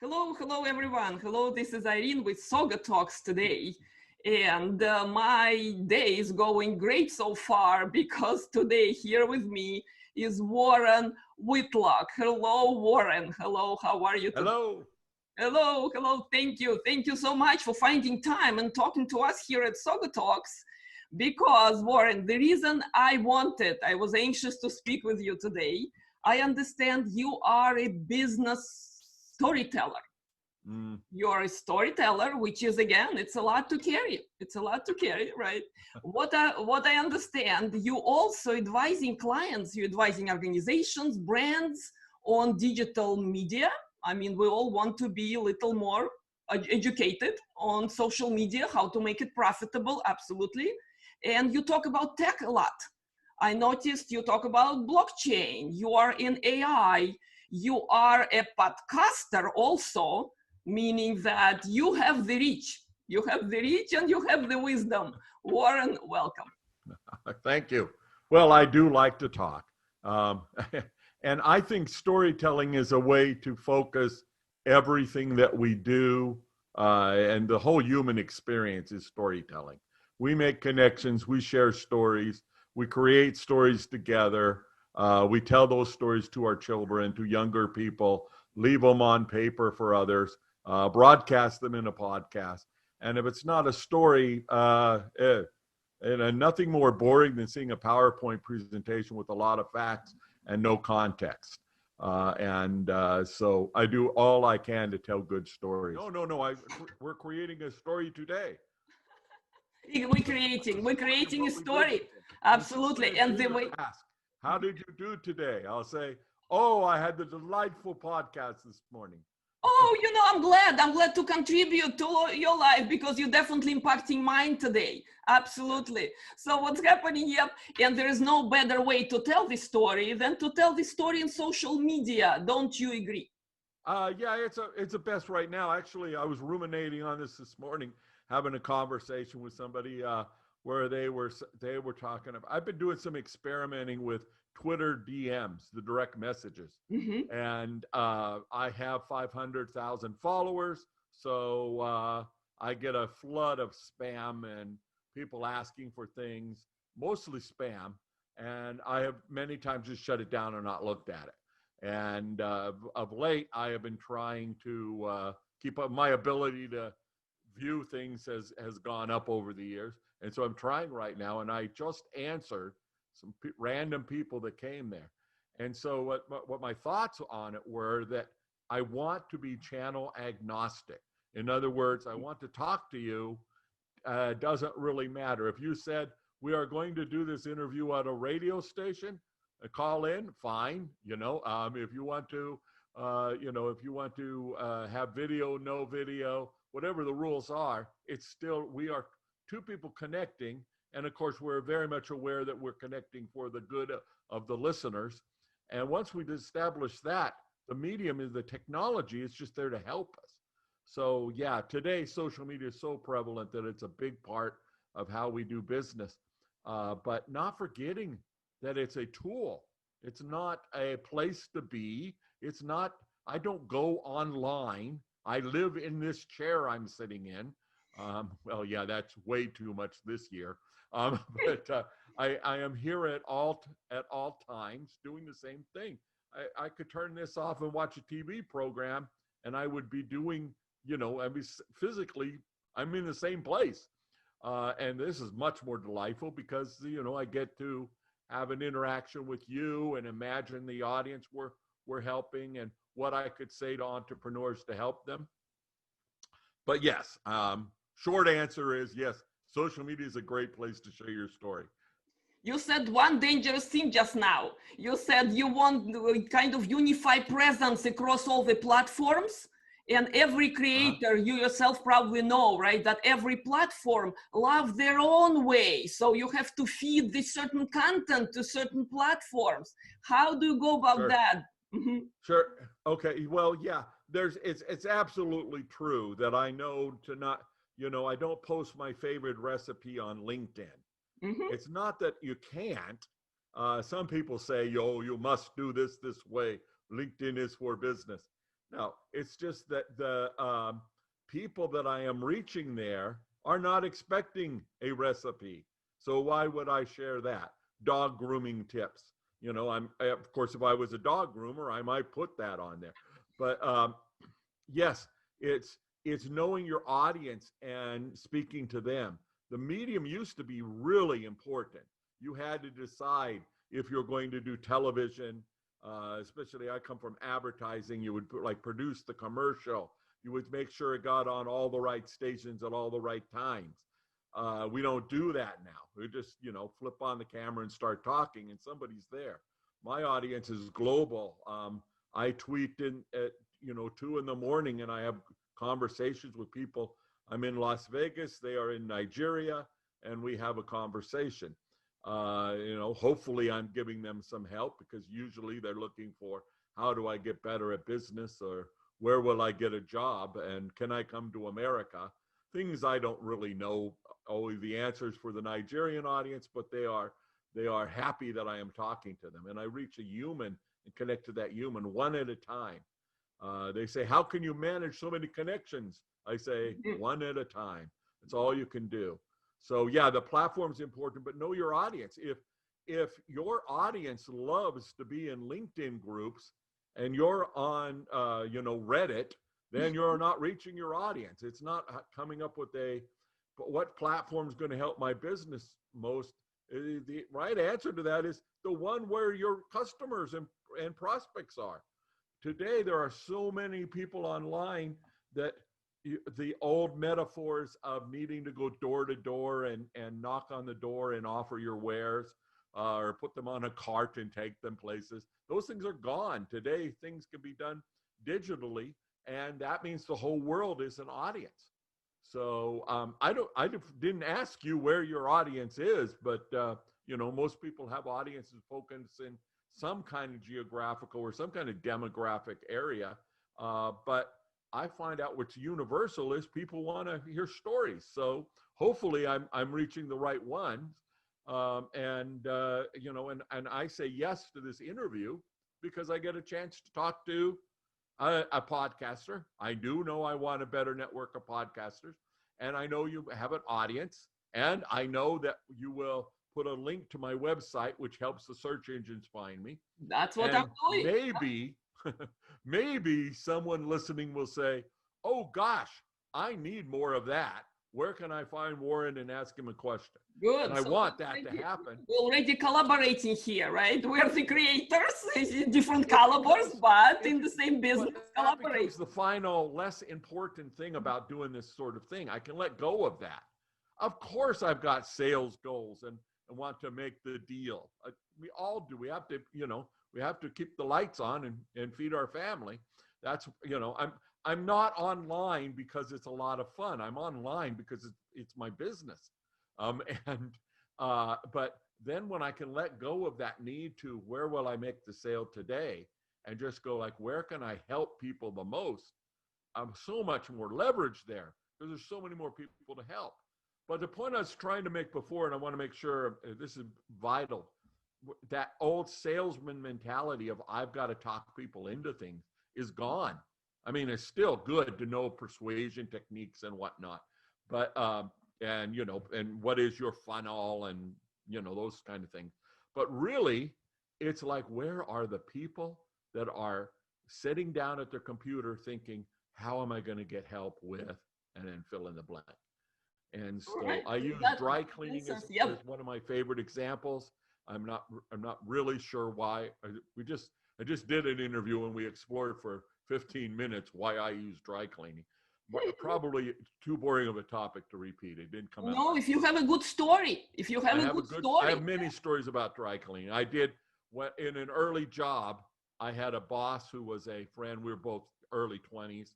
Hello everyone. Hello, this is Irene with SaugaTalks today. And my day is going great so far because today here with me is Warren Whitlock. Hello, Warren. Hello, how are you today? Hello. Hello. Thank you. Thank you so much for finding time and talking to us here at SaugaTalks. Because, Warren, the reason I was anxious to speak with you today. I understand you are a business storyteller. You're a storyteller, which is, again, it's a lot to carry. It's a lot to carry, right? What I understand, you also advising clients, you advising organizations, brands on digital media. I mean, we all want to be a little more educated on social media, how to make it profitable, absolutely. And you talk about tech a lot. I noticed you talk about blockchain, you are in AI, you are a podcaster also, meaning that you have the reach. You have the reach and you have the wisdom. Warren, welcome. Thank you. Well, I do like to talk. And I think storytelling is a way to focus everything that we do, and the whole human experience is storytelling. We make connections, we share stories, we create stories together. We tell those stories to our children, to younger people, leave them on paper for others, broadcast them in a podcast. And if it's not a story, nothing more boring than seeing a PowerPoint presentation with a lot of facts and no context. So I do all I can to tell good stories. No. We're creating a story today. We're creating a story. Absolutely. And the way. How did you do today? I'll say, oh, I had the delightful podcast this morning. Oh, I'm glad to contribute to your life because you're definitely impacting mine today. Absolutely. So what's happening here, and there is no better way to tell this story than to tell this story in social media. Don't you agree? Yeah, it's the best right now. Actually, I was ruminating on this morning, having a conversation with somebody where they were talking about, I've been doing some experimenting with Twitter DMs, the direct messages. Mm-hmm. And I have 500,000 followers. So I get a flood of spam and people asking for things, mostly spam. And I have many times just shut it down and not looked at it. And of late, I have been trying to keep up. My ability to view things has gone up over the years. And so I'm trying right now. And I just answered some random people that came there. And so what my thoughts on it were that I want to be channel agnostic. In other words, I want to talk to you. Doesn't really matter. If you said, we are going to do this interview at a radio station, call in, fine. If you want to, have video, no video, whatever the rules are, it's still, we are two people connecting. And of course, we're very much aware that we're connecting for the good of the listeners. And once we've established that, the medium is the technology, it's just there to help us. So yeah, today social media is so prevalent that it's a big part of how we do business. But not forgetting that it's a tool. It's not a place to be. It's not, I don't go online. I live in this chair I'm sitting in. Well, yeah, that's way too much this year. But I am here at all times doing the same thing. I could turn this off and watch a TV program and I would be doing, physically, I'm in the same place. And this is much more delightful because, I get to have an interaction with you and imagine the audience we're helping and what I could say to entrepreneurs to help them. But yes, short answer is yes, social media is a great place to share your story. You said one dangerous thing just now. You said you want kind of unify presence across all the platforms. And every creator, you yourself probably know, right, that every platform loves their own way. So you have to feed this certain content to certain platforms. How do you go about that? Mm-hmm. Sure. Okay. Well, yeah, it's absolutely true that I know to not, I don't post my favorite recipe on LinkedIn. Mm-hmm. It's not that you can't. Some people say, you must do this way. LinkedIn is for business. No, it's just that the people that I am reaching there are not expecting a recipe. So why would I share that? Dog grooming tips. You know, of course, if I was a dog groomer, I might put that on there. But yes, it's knowing your audience and speaking to them. The medium used to be really important. You had to decide if you're going to do television, especially I come from advertising. You would produce the commercial. You would make sure it got on all the right stations at all the right times. We don't do that now. We just, flip on the camera and start talking, and somebody's there. My audience is global. I tweet in at 2 in the morning, and I have conversations with people. I'm in Las Vegas. They are in Nigeria, and we have a conversation. Hopefully I'm giving them some help, because usually they're looking for, how do I get better at business, or where will I get a job, and can I come to America? Things I don't really know always the answers for the Nigerian audience, but they are happy that I am talking to them, and I reach a human and connect to that human one at a time. They say, how can you manage so many connections? I say, one at a time. That's all you can do. So yeah, the platform's important, but know your audience. If your audience loves to be in LinkedIn groups and you're on Reddit, then you're not reaching your audience. It's not coming up with but what platform is going to help my business most? The right answer to that is the one where your customers and prospects are. Today, there are so many people online that the old metaphors of needing to go door to door and knock on the door and offer your wares, or put them on a cart and take them places, those things are gone. Today, things can be done digitally, and that means the whole world is an audience. So I didn't ask you where your audience is, but most people have audiences focused in some kind of geographical or some kind of demographic area. But I find out what's universal is people want to hear stories. So hopefully I'm reaching the right ones. And I say yes to this interview because I get a chance to talk to a podcaster. I do know I want a better network of podcasters, and I know you have an audience, and I know that you will put a link to my website, which helps the search engines find me. That's what I'm doing. Maybe someone listening will say, oh gosh, I need more of that. Where can I find Warren and ask him a question? Good. And I want that to happen. We're already collaborating here, right? We're the creators, different calibers, but in the same business, collaborate. Becomes the final, less important thing about doing this sort of thing. I can let go of that. Of course, I've got sales goals and want to make the deal. We all do. We have to, we have to keep the lights on and feed our family. That's, I'm not online because it's a lot of fun. I'm online because it's my business. But then when I can let go of that need to, where will I make the sale today? And just go like, where can I help people the most? I'm so much more leverage there because there's so many more people to help. But the point I was trying to make before, and I want to make sure this is vital, that old salesman mentality of I've got to talk people into things is gone. I mean, it's still good to know persuasion techniques and whatnot, but and what is your funnel and those kind of things. But really, it's like, where are the people that are sitting down at their computer thinking, how am I going to get help with, and then fill in the blank. And so I use dry cleaning as one of my favorite examples. I'm not really sure why. I just did an interview and we explored for 15 minutes why I use dry cleaning. Probably too boring of a topic to repeat. It didn't come out. No, if you have a good story, I have many stories about dry cleaning. I did in an early job. I had a boss who was a friend. We were both early 20s,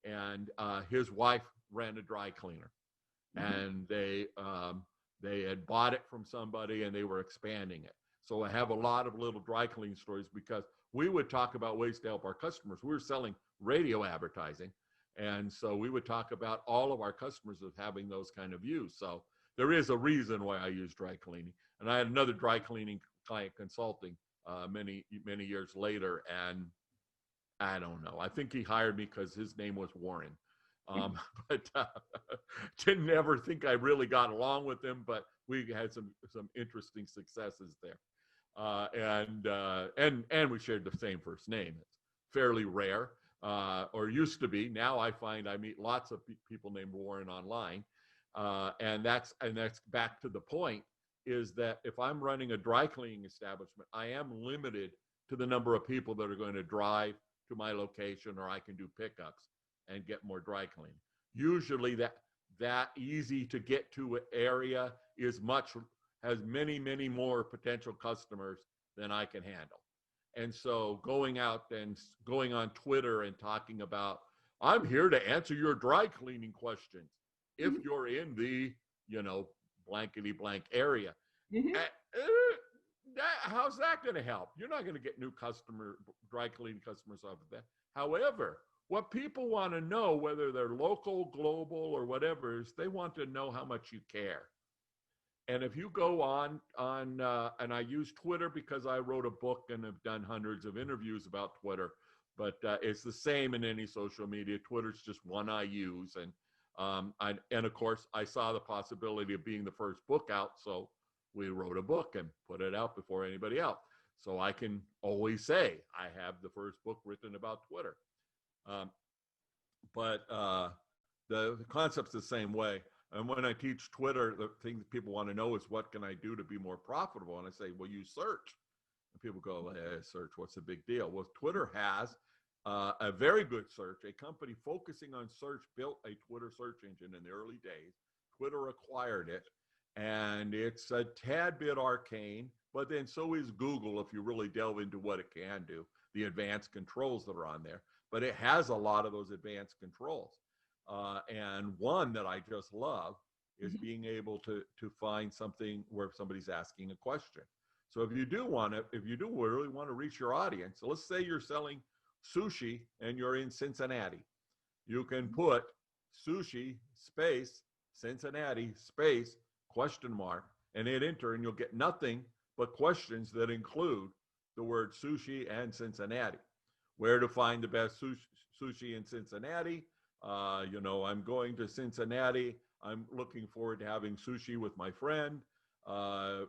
and his wife ran a dry cleaner. And they had bought it from somebody and they were expanding it. So I have a lot of little dry cleaning stories because we would talk about ways to help our customers. We were selling radio advertising. And so we would talk about all of our customers as having those kind of views. So there is a reason why I use dry cleaning. And I had another dry cleaning client consulting many years later. And I don't know. I think he hired me because his name was Warren. But didn't ever think I really got along with him, but we had some interesting successes there. And we shared the same first name. It's fairly rare, or used to be. Now I find I meet lots of people named Warren online, and that's back to the point, is that if I'm running a dry cleaning establishment, I am limited to the number of people that are going to drive to my location, or I can do pickups and get more dry cleaning. Usually that easy to get to area has many more potential customers than I can handle. And so going out and going on Twitter and talking about, I'm here to answer your dry cleaning questions if you're in the, blankety blank area. Mm-hmm. How's that going to help? You're not going to get new dry cleaning customers off of that. However, what people want to know, whether they're local, global, or whatever, is they want to know how much you care. And if you go on, and I use Twitter because I wrote a book and have done hundreds of interviews about Twitter, but it's the same in any social media. Twitter's just one I use, and of course I saw the possibility of being the first book out, so we wrote a book and put it out before anybody else. So I can always say I have the first book written about Twitter. But the concept's the same way. And when I teach Twitter, the thing that people want to know is, what can I do to be more profitable? And I say, well, you search. And people go, search, what's the big deal? Well, Twitter has a very good search. A company focusing on search built a Twitter search engine in the early days. Twitter acquired it, and it's a tad bit arcane, but then so is Google if you really delve into what it can do, the advanced controls that are on there. But it has a lot of those advanced controls. And one that I just love is being able to find something where somebody's asking a question. So if you do really want to reach your audience, so let's say you're selling sushi and you're in Cincinnati, you can put sushi space Cincinnati space question mark and hit enter, and you'll get nothing but questions that include the word sushi and Cincinnati. Where to find the best sushi in Cincinnati? I'm going to Cincinnati. I'm looking forward to having sushi with my friend. And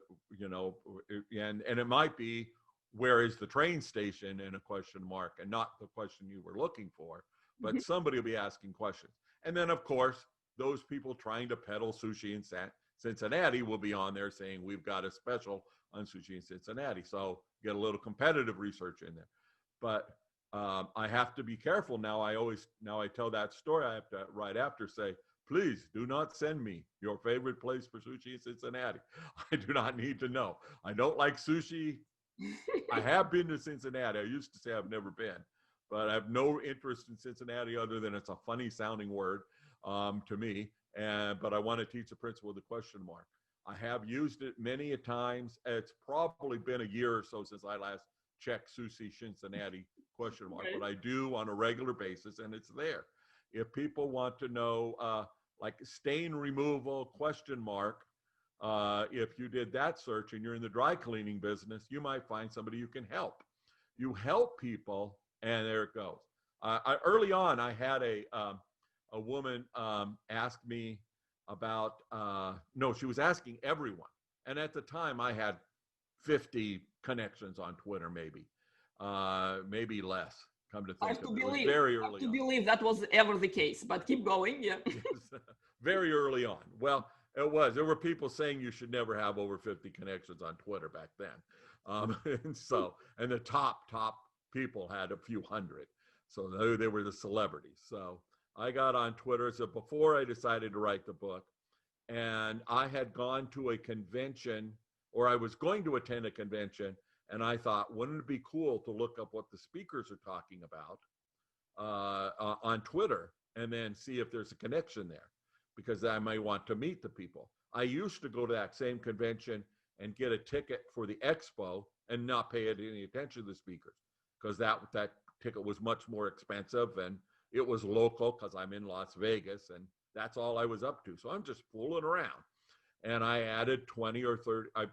it might be, where is the train station, in a question mark, and not the question you were looking for, but somebody will be asking questions. And then, of course, those people trying to peddle sushi in Cincinnati will be on there saying, we've got a special on sushi in Cincinnati. So get a little competitive research in there. But I have to be careful now. I tell that story, I have to right after say, please do not send me your favorite place for sushi in Cincinnati. I do not need to know. I don't like sushi. I have been to Cincinnati. I used to say I've never been, but I have no interest in Cincinnati other than it's a funny sounding word to me. But I want to teach the principle of the question mark. I have used it many a times. It's probably been a year or so since I last checked sushi Cincinnati question mark, but I do on a regular basis, and it's there. If people want to know, like stain removal question mark, if you did that search and you're in the dry cleaning business, you might find somebody you can help. You help people, and there it goes. Early on, I had a woman ask me about, she was asking everyone. And at the time, I had 50 connections on Twitter, maybe less. Come to think of it, it was very early on. To believe that was ever the case, but keep going, yeah. Yes, very early on. Well, it was. There were people saying you should never have over 50 connections on Twitter back then. And the top people had a few hundred. So they were the celebrities. So I got on Twitter. So before I decided to write the book, and I had gone to a convention, or I was going to attend a convention, and I thought, wouldn't it be cool to look up what the speakers are talking about on Twitter and then see if there's a connection there, because I may want to meet the people. I used to go to that same convention and get a ticket for the expo and not pay any attention to the speakers, because that ticket was much more expensive, and it was local because I'm in Las Vegas, and that's all I was up to. So I'm just fooling around. And I added 20 or 30, I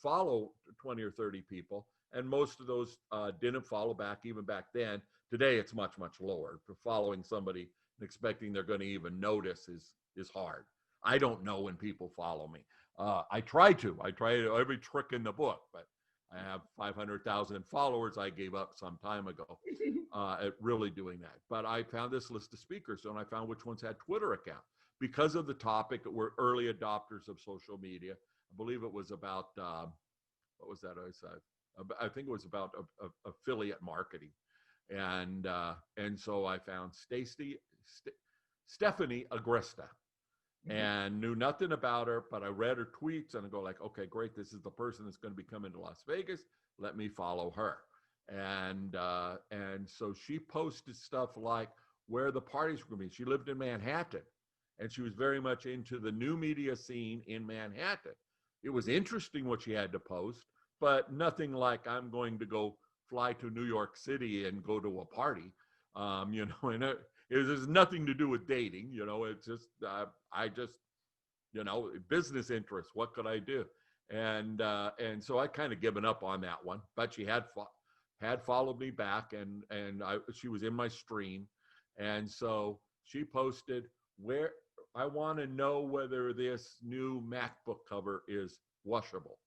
follow 20 or 30 people, and most of those didn't follow back even back then, Today, it's much, much lower. For following somebody and expecting they're going to even notice is hard. I don't know when people follow me. I try every trick in the book, but I have 500,000 followers. I gave up some time ago at really doing that. But I found this list of speakers, and I found which ones had Twitter accounts. Because of the topic, were early adopters of social media. I believe it was about, what was that? I think it was about affiliate marketing. And so I found Stephanie Agresta, and knew nothing about her, but I read her tweets and I go like, okay, great. This is the person that's going to be coming to Las Vegas. Let me follow her. And so she posted stuff like where the parties were going to be. She lived in Manhattan, and she was very much into the new media scene in Manhattan. It was interesting what she had to post, but nothing like I'm going to go fly to New York City and go to a party. And it has nothing to do with dating. It's just, I just, business interests. What could I do? And so I kind of given up on that one, but she had followed me back, and she was in my stream. And so she posted, where I want to know whether this new MacBook cover is washable.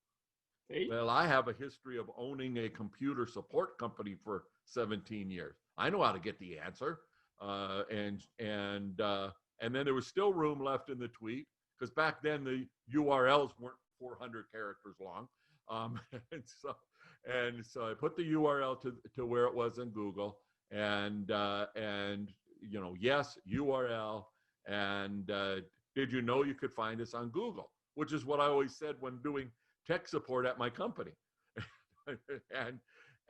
Well, I have a history of owning a computer support company for 17 years. I know how to get the answer. And then there was still room left in the tweet, because back then the URLs weren't 400 characters long. And so I put the URL to where it was in Google, and yes, URL. And did you know you could find us on Google? Which is what I always said when doing tech support at my company.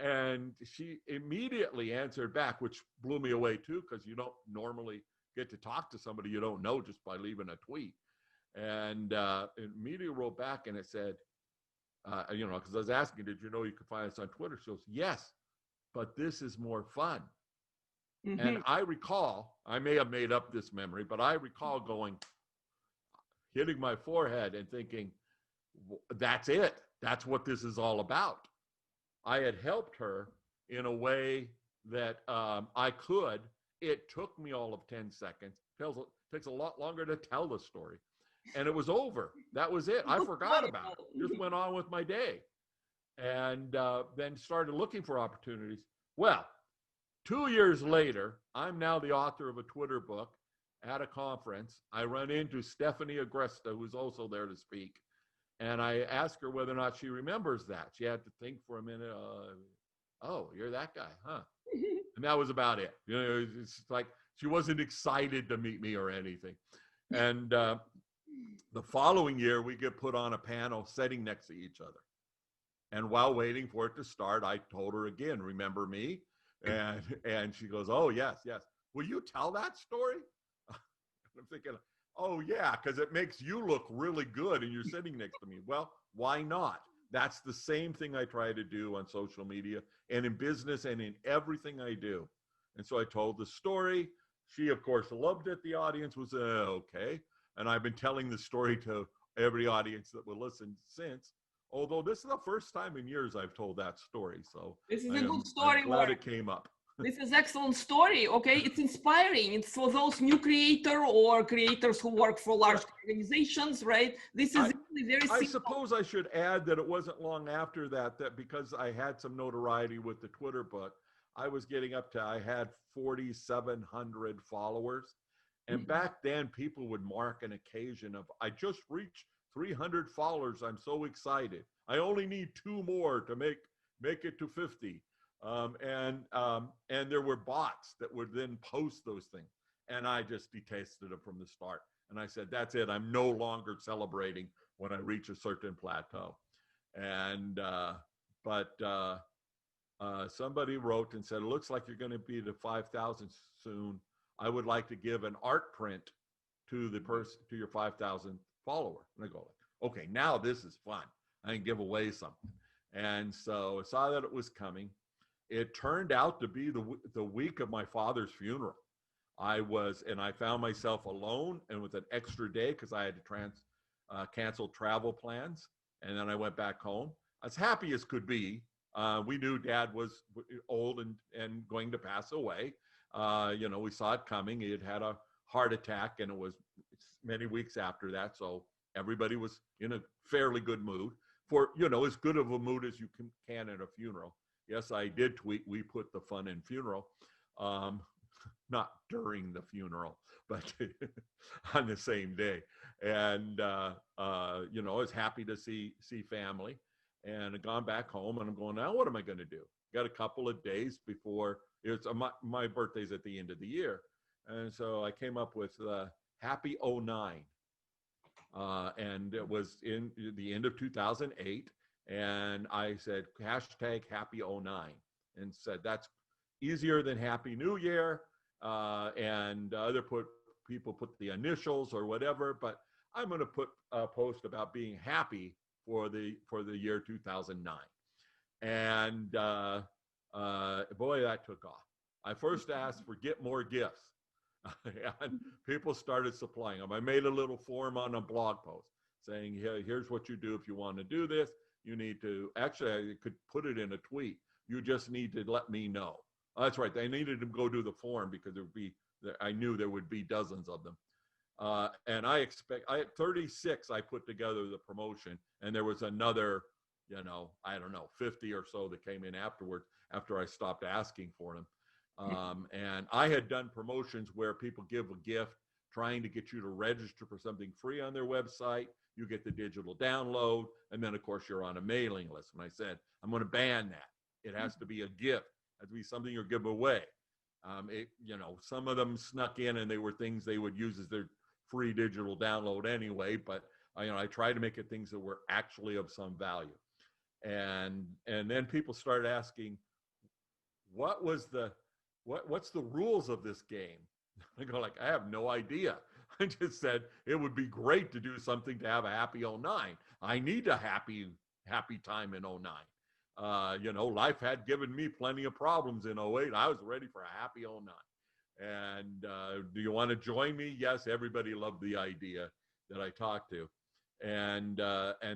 And she immediately answered back, which blew me away too, because you don't normally get to talk to somebody you don't know just by leaving a tweet. And immediately wrote back, and it said, because I was asking, did you know you could find us on Twitter? She goes, yes, but this is more fun. Mm-hmm. And I recall, I may have made up this memory, but I recall hitting my forehead and thinking, that's it. That's what this is all about. I had helped her in a way that I could. It took me all of 10 seconds. Takes a lot longer to tell the story. And it was over. That was it. I forgot about it. Just went on with my day. And then started looking for opportunities. Well, 2 years later, I'm now the author of a Twitter book. At a conference, I run into Stephanie Agresta, who's also there to speak. And I asked her whether or not she remembers that. She had to think for a minute. Oh, you're that guy, huh? And that was about it. It's like she wasn't excited to meet me or anything. And the following year, we get put on a panel sitting next to each other. And while waiting for it to start, I told her again, remember me? And she goes, oh, yes. Will you tell that story? I'm thinking, oh, yeah, because it makes you look really good and you're sitting next to me. Well, why not? That's the same thing I try to do on social media and in business and in everything I do. And so I told the story. She, of course, loved it. The audience was okay. And I've been telling the story to every audience that will listen since. Although this is the first time in years I've told that story. So this is a good story. I'm glad it came up. This is excellent story. Okay, it's inspiring. It's for those new creators who work for large organizations, right? This is really very simple. I suppose I should add that it wasn't long after that because I had some notoriety with the Twitter book, I was getting up to, I had 4,700 followers. And back then people would mark an occasion of, I just reached 300 followers. I'm so excited. I only need 2 more to make it to 50. And there were bots that would then post those things. And I just detested it from the start. And I said, that's it. I'm no longer celebrating when I reach a certain plateau. And, somebody wrote and said, it looks like you're going to be to 5,000 soon. I would like to give an art print to the person, to your 5,000 follower. And I go, okay, now this is fun. I can give away something. And so I saw that it was coming. It turned out to be the week of my father's funeral. I found myself alone and with an extra day because I had to cancel travel plans. And then I went back home. As happy as could be, We knew Dad was old and going to pass away. We saw it coming. He had had a heart attack, and it was many weeks after that. So everybody was in a fairly good mood for, as good of a mood as you can at a funeral. Yes, I did tweet, we put the fun in funeral. Not during the funeral, but on the same day. And, I was happy to see family, and I'd gone back home, and I'm going, now what am I going to do? Got a couple of days before it's my birthday's at the end of the year. And so I came up with Happy '09. And it was in the end of 2008. And I said, hashtag Happy '09, and said, that's easier than Happy New Year. And other people put the initials or whatever, but I'm going to put a post about being happy for the year 2009. And boy, that took off. I first asked for get more gifts, and people started supplying them. I made a little form on a blog post saying, here's what you do if you want to do this. You need to, actually, I could put it in a tweet. You just need to let me know. That's right. They needed to go do the form because I knew there would be dozens of them. And I had 36, I put together the promotion, and there was another, 50 or so that came in afterwards after I stopped asking for them. And I had done promotions where people give a gift trying to get you to register for something free on their website. You get the digital download, and then of course you're on a mailing list. And I said, I'm going to ban that. It has to be a gift. It has to be something you give away. Some of them snuck in, and they were things they would use as their free digital download anyway. But I tried to make it things that were actually of some value. And then people started asking, what's the rules of this game? I go like, I have no idea. I just said it would be great to do something to have a happy '09. I need a happy time in '09. Life had given me plenty of problems in '08. I was ready for a happy '09. And do you want to join me? Yes, everybody loved the idea that I talked to. And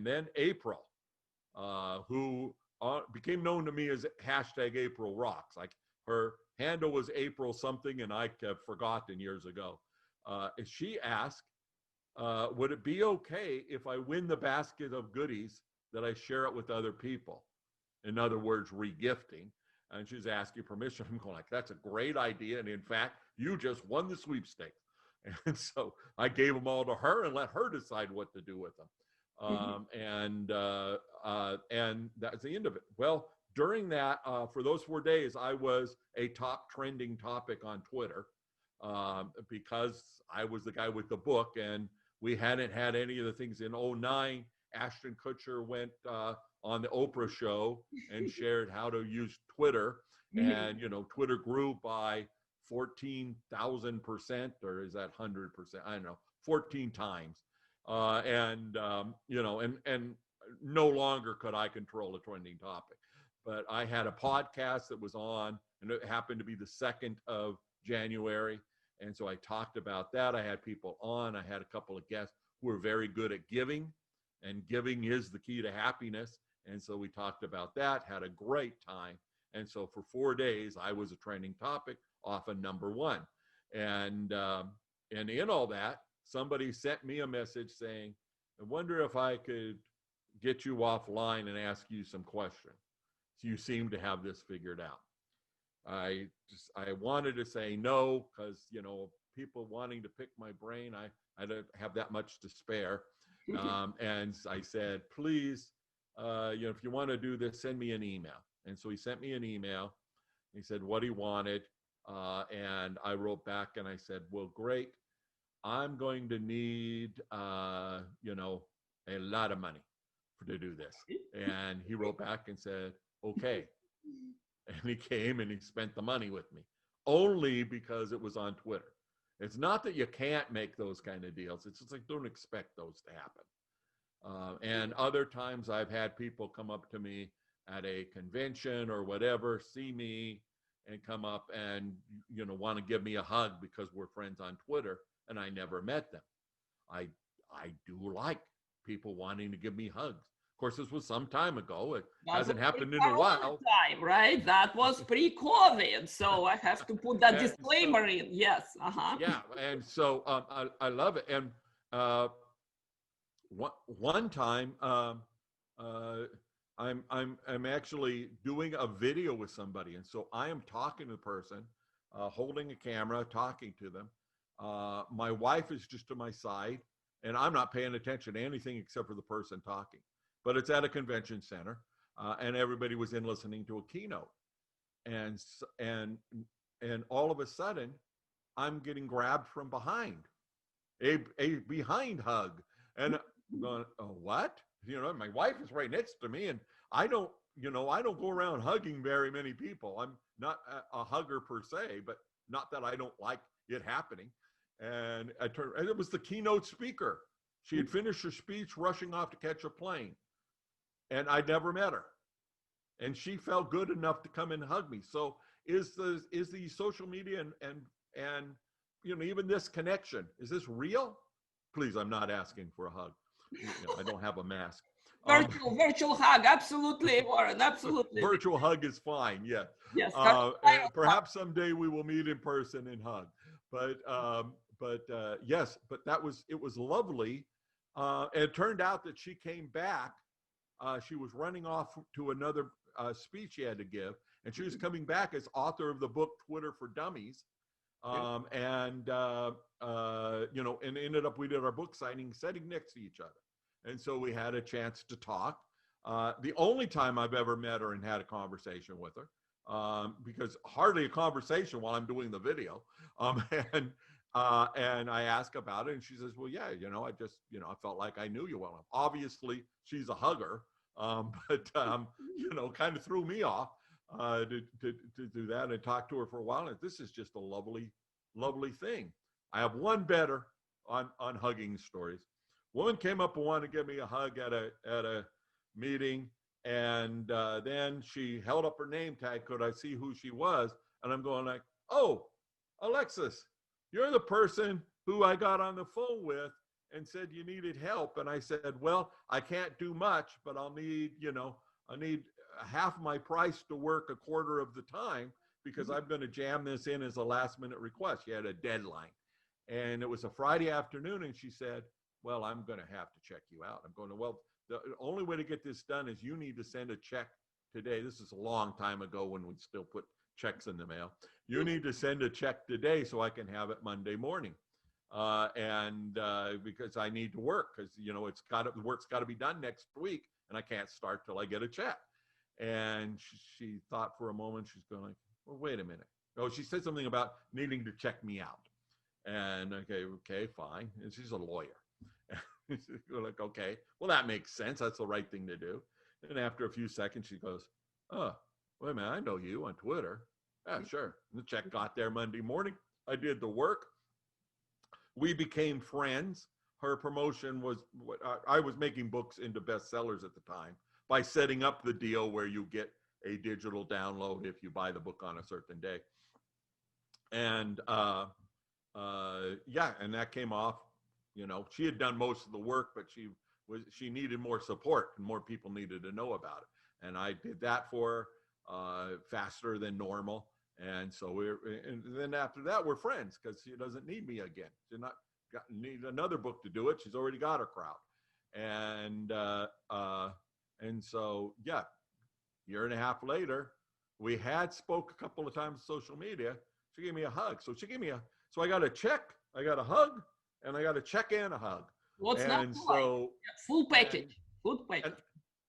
then April, who became known to me as hashtag April Rocks. Like her handle was April something, and I have forgotten years ago. She asked, would it be okay if I win the basket of goodies that I share it with other people? In other words, regifting. And she's asking permission. I'm going like, that's a great idea. And in fact, you just won the sweepstakes. And so I gave them all to her and let her decide what to do with them. And that's the end of it. Well, during that, for those 4 days, I was a top trending topic on Twitter because I was the guy with the book, and we hadn't had any of the things in '09. Ashton Kutcher went on the Oprah show and shared how to use Twitter, and Twitter grew by 14,000%, or is that 100%? I don't know, 14 times. And no longer could I control a trending topic. But I had a podcast that was on, and it happened to be the 2nd of January. And so I talked about that. I had people on. I had a couple of guests who were very good at giving, and giving is the key to happiness. And so we talked about that, had a great time. And so for 4 days, I was a trending topic, often number one. And in all that, somebody sent me a message saying, I wonder if I could get you offline and ask you some questions. So you seem to have this figured out. I wanted to say no, because, people wanting to pick my brain, I don't have that much to spare. And I said, please, if you want to do this, send me an email. And so he sent me an email. He said what he wanted. And I wrote back and I said, well, great. I'm going to need, a lot of money to do this. And he wrote back and said, okay. And he came and he spent the money with me, only because it was on Twitter. It's not that you can't make those kind of deals. It's just like, don't expect those to happen. And other times I've had people come up to me at a convention or whatever, see me and come up and, want to give me a hug because we're friends on Twitter, and I never met them. I do like people wanting to give me hugs. Of course, this was some time ago. It That hasn't was happened in a pre-corona while. time, right? That was pre-COVID, so I have to put that And disclaimer in. Yes, yeah, and so I love it. And uh, one time, uh, I'm actually doing a video with somebody, and so I am talking to the person, holding a camera, talking to them. My wife is just to my side, and I'm not paying attention to anything except for the person talking. But it's at a convention center, and everybody was in listening to a keynote, and and all of a sudden, I'm getting grabbed from behind, a behind hug, and I'm going, oh, what? You know, my wife is right next to me, and I don't, I don't go around hugging very many people. I'm not a hugger per se, but not that I don't like it happening. And I turned, and it was the keynote speaker. She had finished her speech, rushing off to catch a plane, and I never met her. And she felt good enough to come and hug me. So is the social media and even this connection, is this real? Please, I'm not asking for a hug. I don't have a mask. virtual hug, absolutely, Warren, absolutely. Virtual hug is fine. Yeah. Yes. Perhaps someday we will meet in person and hug. But yes, but it was lovely. It turned out that she came back. She was running off to another speech she had to give, and she was coming back as author of the book Twitter for Dummies. And ended up, we did our book signing sitting next to each other. And so we had a chance to talk. The only time I've ever met her and had a conversation with her, because hardly a conversation while I'm doing the video. And I ask about it, and she says, well, yeah, I just, I felt like I knew you well enough. Obviously, she's a hugger, but kind of threw me off to do that and talk to her for a while. And this is just a lovely, lovely thing. I have one better on hugging stories. Woman came up and wanted to give me a hug at a meeting, and then she held up her name tag. Could I see who she was? And I'm going like, oh, Alexis, you're the person who I got on the phone with and said you needed help. And I said, well, I can't do much, but I'll need, I need half my price to work a quarter of the time, because I'm going to jam this in as a last minute request. She had a deadline, and it was a Friday afternoon. And she said, well, I'm going to have to check you out. I'm going to, well, the only way to get this done is you need to send a check today. This is a long time ago when we'd still put checks in the mail. You need to send a check today so I can have it Monday morning. Because I need to work, because, the work's got to be done next week, and I can't start till I get a check. And she thought for a moment. She's going like, well, wait a minute. Oh, she said something about needing to check me out. And okay, fine. And she's a lawyer. We're like, okay, well, that makes sense. That's the right thing to do. And after a few seconds, she goes, oh, wait a minute, I know you on Twitter. Yeah, sure. And the check got there Monday morning. I did the work. We became friends. Her promotion was, I was making books into bestsellers at the time by setting up the deal where you get a digital download if you buy the book on a certain day. And and that came off. She had done most of the work, but she needed more support, and more people needed to know about it. And I did that for her faster than normal. And so and then after that, we're friends, because she doesn't need me again. She's not need another book to do it. She's already got her crowd. And so, yeah, year and a half later, we had spoke a couple of times on social media. She gave me a hug. So I got a check, I got a hug, and I got a check and a hug. What's not so full package. Full package. And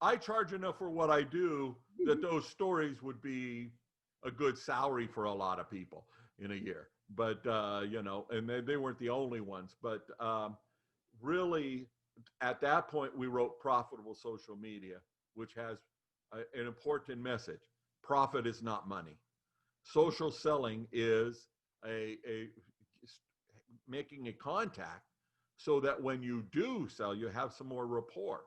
I charge enough for what I do that those stories would be a good salary for a lot of people in a year. But and they weren't the only ones. But really, at that point, we wrote Profitable Social Media, which has an important message. Profit is not money. Social selling is a making a contact so that when you do sell, you have some more rapport.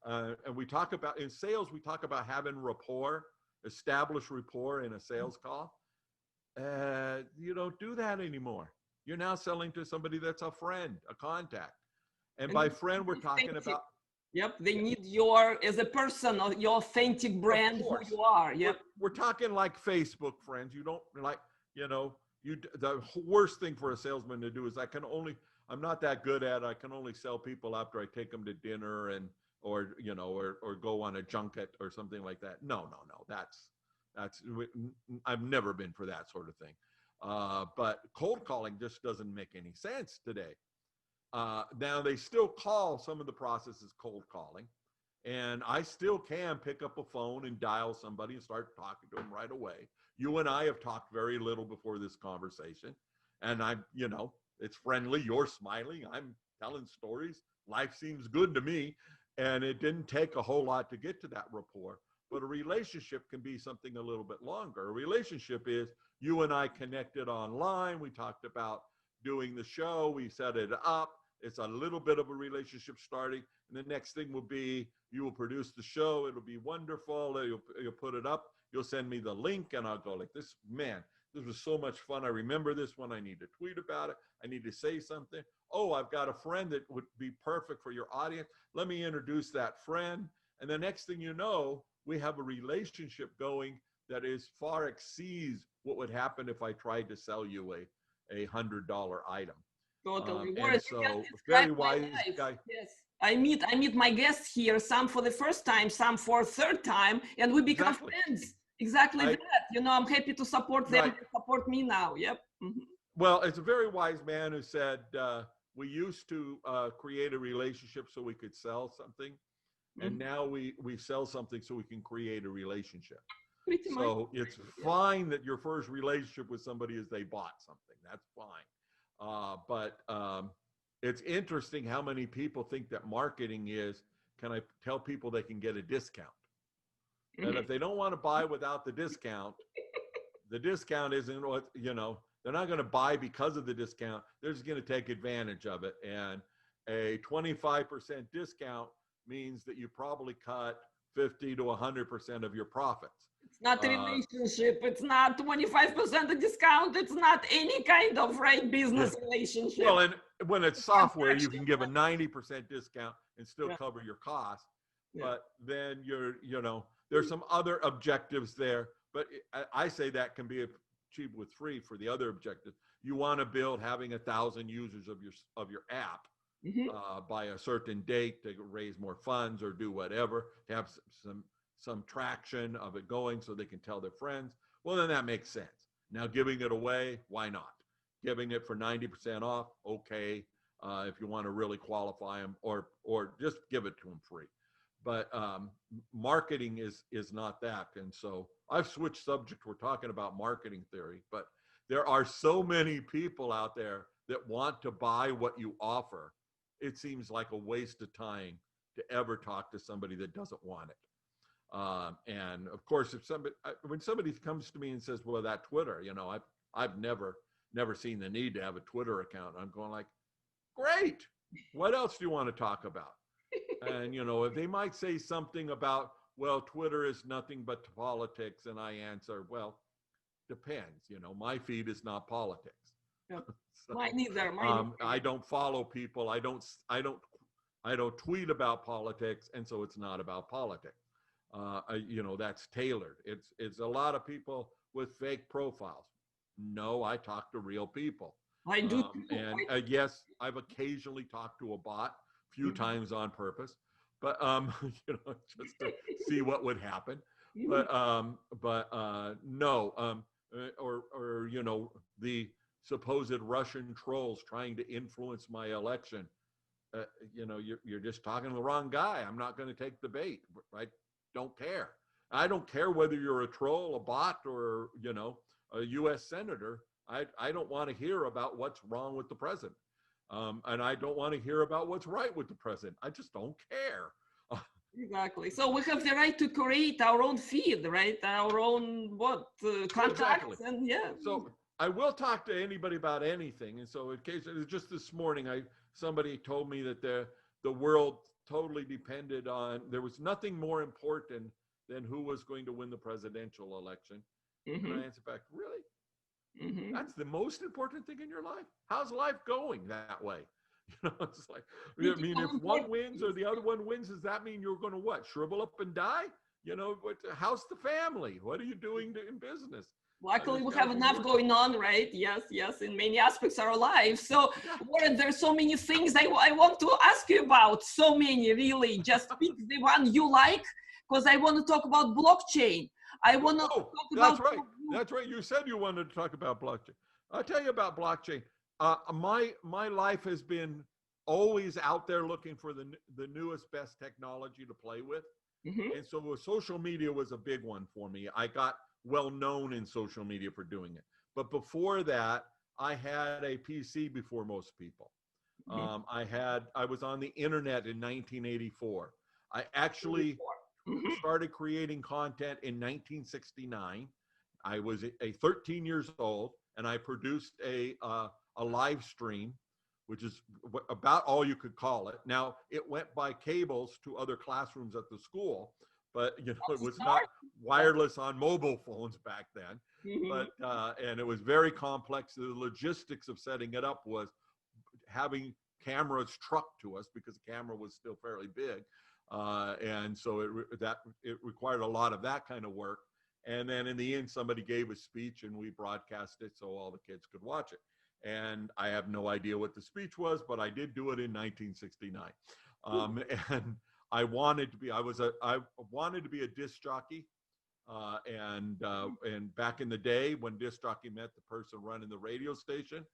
And we talk about, in sales, we talk about having rapport, establish rapport in a sales call. You don't do that anymore. You're now selling to somebody that's a friend, a contact. And by friend, we're talking about Yep, they need your, as a person, your authentic Of brand, who course. you are. Yep. We're talking like Facebook friends. You don't like, you know, the worst thing for a salesman to do is I'm not that good at it. I can only sell people after I take them to dinner or, you know, or go on a junket or something like that. No. I've never been for that sort of thing. But cold calling just doesn't make any sense today. Now they still call some of the processes cold calling, and I still can pick up a phone and dial somebody and start talking to them right away. You and I have talked very little before this conversation, and you know, it's friendly. You're smiling. I'm telling stories. Life seems good to me, and it didn't take a whole lot to get to that rapport. But a relationship can be something a little bit longer. A relationship is you and I connected online. We talked about doing the show. We set it up. It's a little bit of a relationship starting. And the next thing will be you will produce the show. It'll be wonderful. You'll put it up. You'll send me the link and I'll go like this. Man, this was so much fun. I remember this one. I need to tweet about it. I need to say something. Oh, I've got a friend that would be perfect for your audience. Let me introduce that friend. And the next thing you know, we have a relationship going that is far exceeds what would happen if I tried to sell you a $100 item. Totally. Warren, And you just so described very my wise life. guy. Yes. I meet my guests here, some for the first time, some for a third time, and we become Exactly. friends. Exactly I, that. You know, I'm happy to support them. right. They support me now. Yep. Well, it's a very wise man who said, we used to create a relationship so we could sell something. And now we sell something so we can create a relationship. Pretty much. So it's fine that your first relationship with somebody is they bought something. That's fine. But it's interesting how many people think that marketing is, can I tell people they can get a discount? That if they don't want to buy without the discount isn't what, you know, they're not going to buy because of the discount. They're just going to take advantage of it. And a 25% discount means that you probably cut 50 to 100% of your profits. It's not a relationship. It's not 25% a discount. It's not any kind of business relationship. Well, and when it's software, you can give a 90% discount and still cover your costs. But then there's some other objectives there. But I say that can be achieved with free for the other objectives. You want to build having 1,000 users of your app by a certain date to raise more funds or do whatever, to have some traction of it going so they can tell their friends. Well, then that makes sense. Now giving it away, why not? Giving it for 90% off, okay. If you want to really qualify them, or just give it to them free. But marketing is not that. And so I've switched subject. We're talking about marketing theory, but there are so many people out there that want to buy what you offer. It seems like a waste of time to ever talk to somebody that doesn't want it. And of course, when somebody comes to me and says, well, that Twitter, you know, I've never seen the need to have a Twitter account. I'm going like, great. What else do you want to talk about? And, you know, they might say something about, well, Twitter is nothing but politics. And I answer, well, depends. You know, my feed is not politics. Yep. So, Mine neither. I don't follow people. I don't tweet about politics. And so it's not about politics. You know, that's tailored. It's a lot of people with fake profiles. No, I talk to real people. I do. And yes, I've occasionally talked to a bot, few times on purpose, but you know, just to see what would happen. But no, or you know, the supposed Russian trolls trying to influence my election. You know, you're just talking to the wrong guy. I'm not going to take the bait. I don't care. I don't care whether you're a troll, a bot, or, you know, a U.S. senator. I don't want to hear about what's wrong with the president. And I don't want to hear about what's right with the president. I just don't care. Exactly. So we have the right to create our own feed, right? Our own contacts. Exactly. And So I will talk to anybody about anything. And so in case, just this morning, somebody told me that the world totally depended on, there was nothing more important than who was going to win the presidential election. And I answered back, really? That's the most important thing in your life? How's life going that way? It's like, I Pretty mean, all if one important. wins or the other one wins, does that mean you're going to what? Shrivel up and die? How's the family? What are you doing in business? Luckily, There's we got to have be enough more. going on, right? Yes, yes, in many aspects of our lives. So, Yeah. Warren, there's so many things I want to ask you about. So many, really. Just pick the one you like, because I want to talk about blockchain. I want to Oh, talk that's about. right. That's right. You said you wanted to talk about blockchain. I'll tell you about blockchain. My life has been always out there looking for the newest, best technology to play with. Mhm. And so social media was a big one for me. I got well known in social media for doing it. But before that, I had a PC before most people. Mhm. I was on the internet in 1984. I actually Mhm. started creating content in 1969. I was 13 years old, and I produced a live stream, which is about all you could call it. Now it went by cables to other classrooms at the school, but it That's a was start. not wireless on mobile phones back then. Mhm. But and it was very complex. The logistics of setting it up was having cameras trucked to us because the camera was still fairly big, and so it required a lot of that kind of work. And then in the end, somebody gave a speech, and we broadcast it so all the kids could watch it. And I have no idea what the speech was, but I did do it in 1969. And I wanted to be a disc jockey. And back in the day when disc jockey meant the person running the radio station,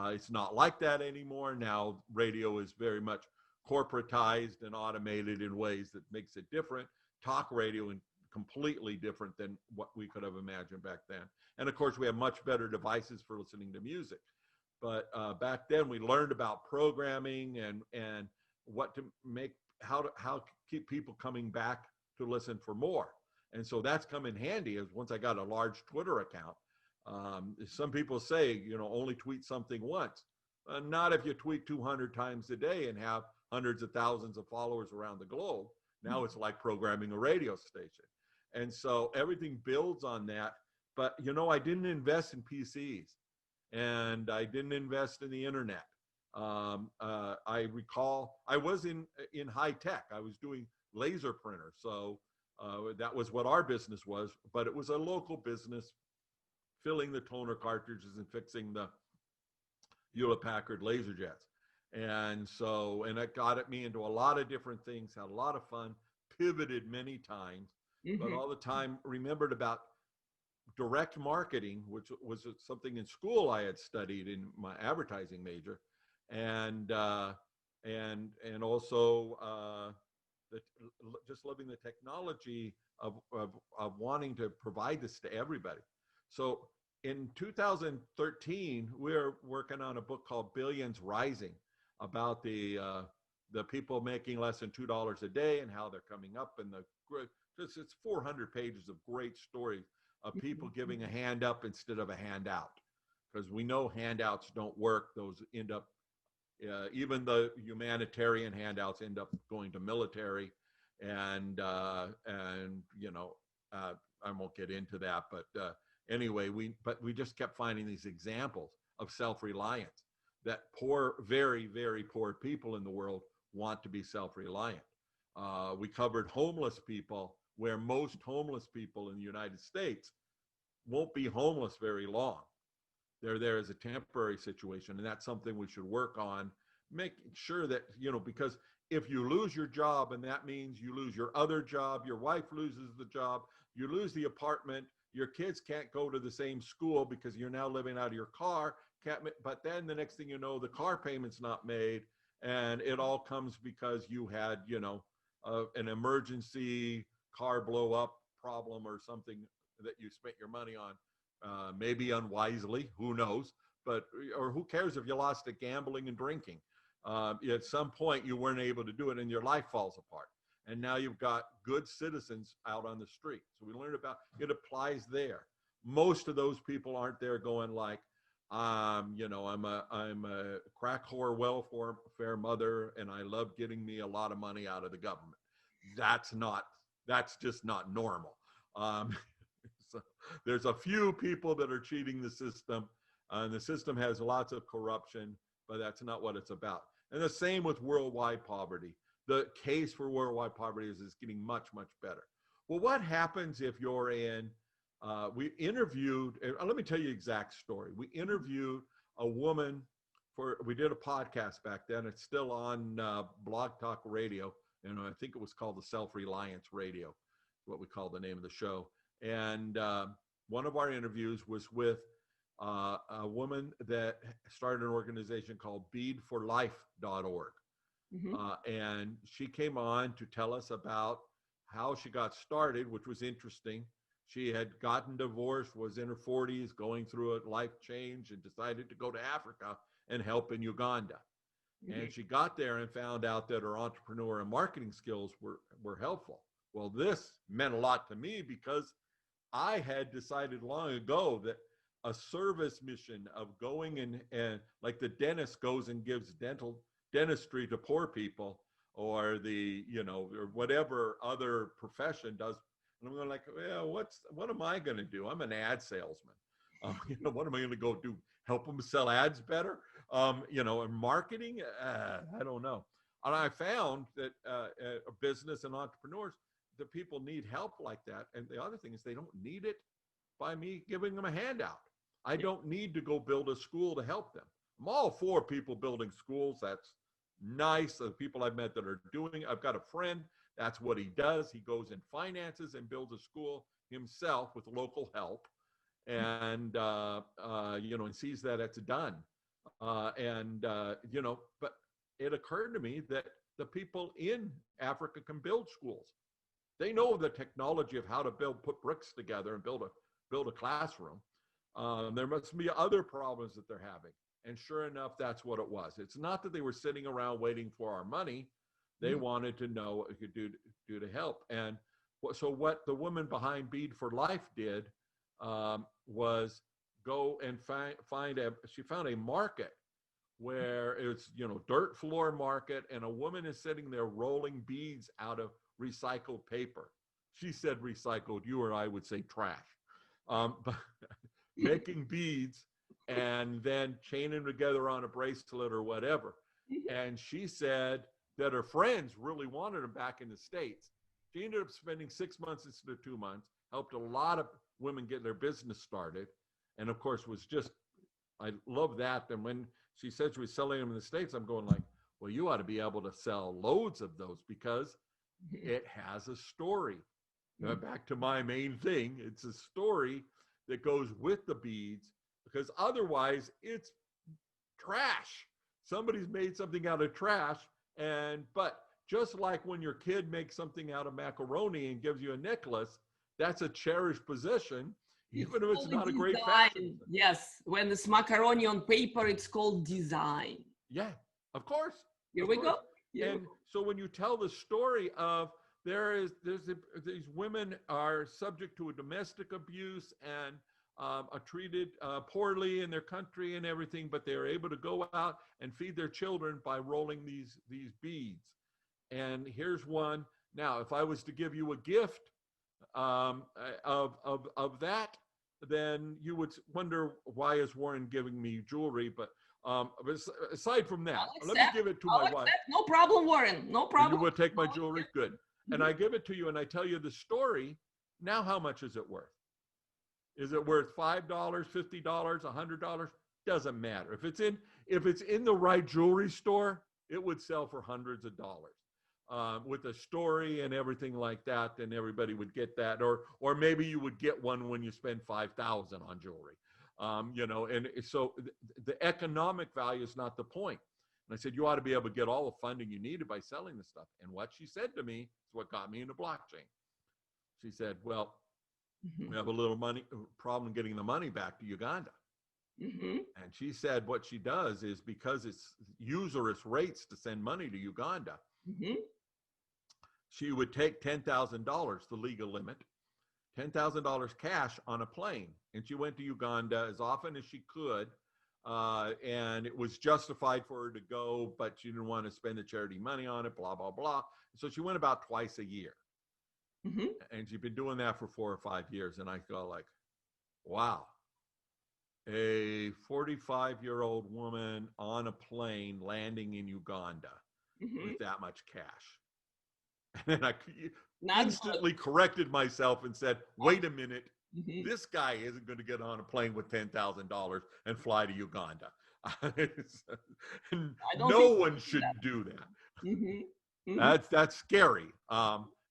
it's not like that anymore. Now radio is very much corporatized and automated in ways that makes it different. Talk radio and completely different than what we could have imagined back then. And of course, we have much better devices for listening to music. But back then, we learned about programming and what to make, how to keep people coming back to listen for more. And so that's come in handy as once I got a large Twitter account. Some people say, only tweet something once. Not if you tweet 200 times a day and have hundreds of thousands of followers around the globe. Now it's like programming a radio station. And so everything builds on that. But, I didn't invest in PCs and I didn't invest in the internet. I recall I was in high tech. I was doing laser printers. So that was what our business was, but it was a local business filling the toner cartridges and fixing the Hewlett Packard laser jets. And it got at me into a lot of different things, had a lot of fun, pivoted many times, but Mhm. all the time remembered about direct marketing, which was something in school I had studied in my advertising major, and also the, just loving the technology of wanting to provide this to everybody. So in 2013, we're working on a book called Billions Rising about the people making less than $2 a day and how they're coming up, and it's 400 pages of great stories of people giving a hand up instead of a handout, because we know handouts don't work. Those end up even the humanitarian handouts end up going to military, and I won't get into that, but anyway, we just kept finding these examples of self-reliance that poor, very, very poor people in the world want to be self-reliant. We covered homeless people, where most homeless people in the United States won't be homeless very long. They're there as a temporary situation, and that's something we should work on, making sure that, because if you lose your job, and that means you lose your other job, your wife loses the job, you lose the apartment, your kids can't go to the same school because you're now living out of your car, but then the next thing you know, the car payment's not made, and it all comes because you had, an emergency car blow up problem or something that you spent your money on, maybe unwisely, who knows, or who cares if you lost at gambling and drinking. At some point you weren't able to do it and your life falls apart. And now you've got good citizens out on the street. So we learned about it applies there. Most of those people aren't there going like, I'm a crack whore welfare mother, and I love getting me a lot of money out of the government. That's just not normal. So there's a few people that are cheating the system, and the system has lots of corruption. but that's not what it's about. And the same with worldwide poverty. The case for worldwide poverty is getting much, much better. Well, what happens if you're in, we interviewed, let me tell you the exact story. We interviewed a woman we did a podcast back then. It's still on Blog Talk Radio. And I think it was called the Self-Reliance Radio, what we call the name of the show. And one of our interviews was with a woman that started an organization called beadforlife.org. And she came on to tell us about how she got started, which was interesting. She had gotten divorced, was in her 40s, going through a life change, and decided to go to Africa and help in Uganda. And she got there and found out that her entrepreneur and marketing skills were helpful. Well, this meant a lot to me because I had decided long ago that a service mission of going and like the dentist goes and gives dentistry to poor people, or or whatever other profession does. And I'm going like, well, what am I going to do? I'm an ad salesman. What am I going to go do? Help them sell ads better? And marketing? I don't know. And I found that business and entrepreneurs, the people need help like that. And the other thing is they don't need it by me giving them a handout. I don't need to go build a school to help them. I'm all for people building schools. That's nice. The people I've met that are doing it. I've got a friend, that's what he does. He goes in finances and builds a school himself with local help. And, and sees that it's done. But it occurred to me that the people in Africa can build schools. They know the technology of how to put bricks together and build a classroom. There must be other problems that they're having. And sure enough, that's what it was. It's not that they were sitting around waiting for our money. They wanted to know what we could do to help. And so what the woman behind Bead for Life did was go and she found a market where it's, dirt floor market, and a woman is sitting there rolling beads out of recycled paper. She said recycled, you or I would say trash. But making beads and then chaining them together on a bracelet or whatever. And she said that her friends really wanted them back in the States. She ended up spending 6 months instead of 2 months, helped a lot of women get their business started. And of course I love that. And when she said she was selling them in the States, I'm going like, well, you ought to be able to sell loads of those because it has a story. Now, back to my main thing, it's a story that goes with the beads, because otherwise it's trash. Somebody's made something out of trash. But just like when your kid makes something out of macaroni and gives you a necklace, that's a cherished possession, even if it's not a great fashion. Yes, when it's macaroni on paper, it's called design. Yeah, of course. Here we go. And so when you tell the story of these women are subject to a domestic abuse and are treated poorly in their country and everything, but they're able to go out and feed their children by rolling these beads. And here's one. Now, if I was to give you a gift of that, then you would wonder, why is Warren giving me jewelry? But aside from that, let me give it to my wife. No problem, Warren. No problem. You would take my jewelry? Good. And I give it to you and I tell you the story. Now, how much is it worth? Is it worth $5, $50, $100? Doesn't matter. If it's in the right jewelry store, it would sell for hundreds of dollars. With a story and everything like that, then everybody would get that. Or maybe you would get one when you spend $5,000 on jewelry. And so the economic value is not the point. And I said, you ought to be able to get all the funding you needed by selling this stuff. And what she said to me is what got me into blockchain. She said, well, we have a little problem getting the money back to Uganda. And she said what she does is, because it's usurious rates to send money to Uganda, she would take $10,000, the legal limit, $10,000 cash on a plane. And she went to Uganda as often as she could. And it was justified for her to go, but she didn't want to spend the charity money on it, blah, blah, blah. So she went about twice a year. And she'd been doing that for 4 or 5 years. And I go like, wow, a 45-year-old woman on a plane landing in Uganda Mm-hmm. with that much cash. And then I Not good. instantly corrected myself and said, Not, wait a minute, mhm. this guy isn't going to get on a plane with $10,000 and fly to Uganda. I don't No think one we do should that. do that. Mm-hmm. Mm-hmm. That's scary.